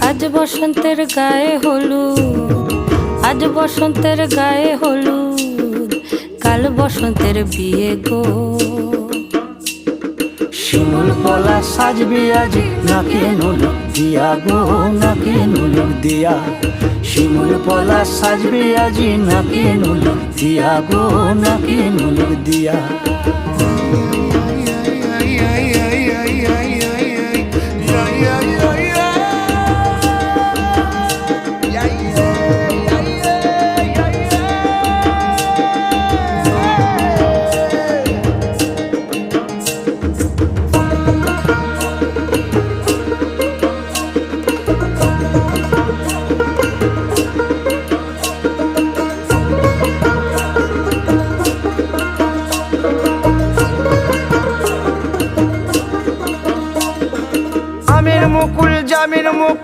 আজ বসন্তের গায়ে হলুদ, আজ বসন্তের গায়ে হলুদ, কাল বসন্তের বিয়ে গো। শিমুল পলা সাজবে আজি নাকে নুলুক দিয়া গো, নাকে নুলুক দিয়া। শিমুল পলা সাজবে আজি নাকে নুলুক দিয়া গো, নাকে নুলুক দিয়া। আমের মুকুল জামের মুকুল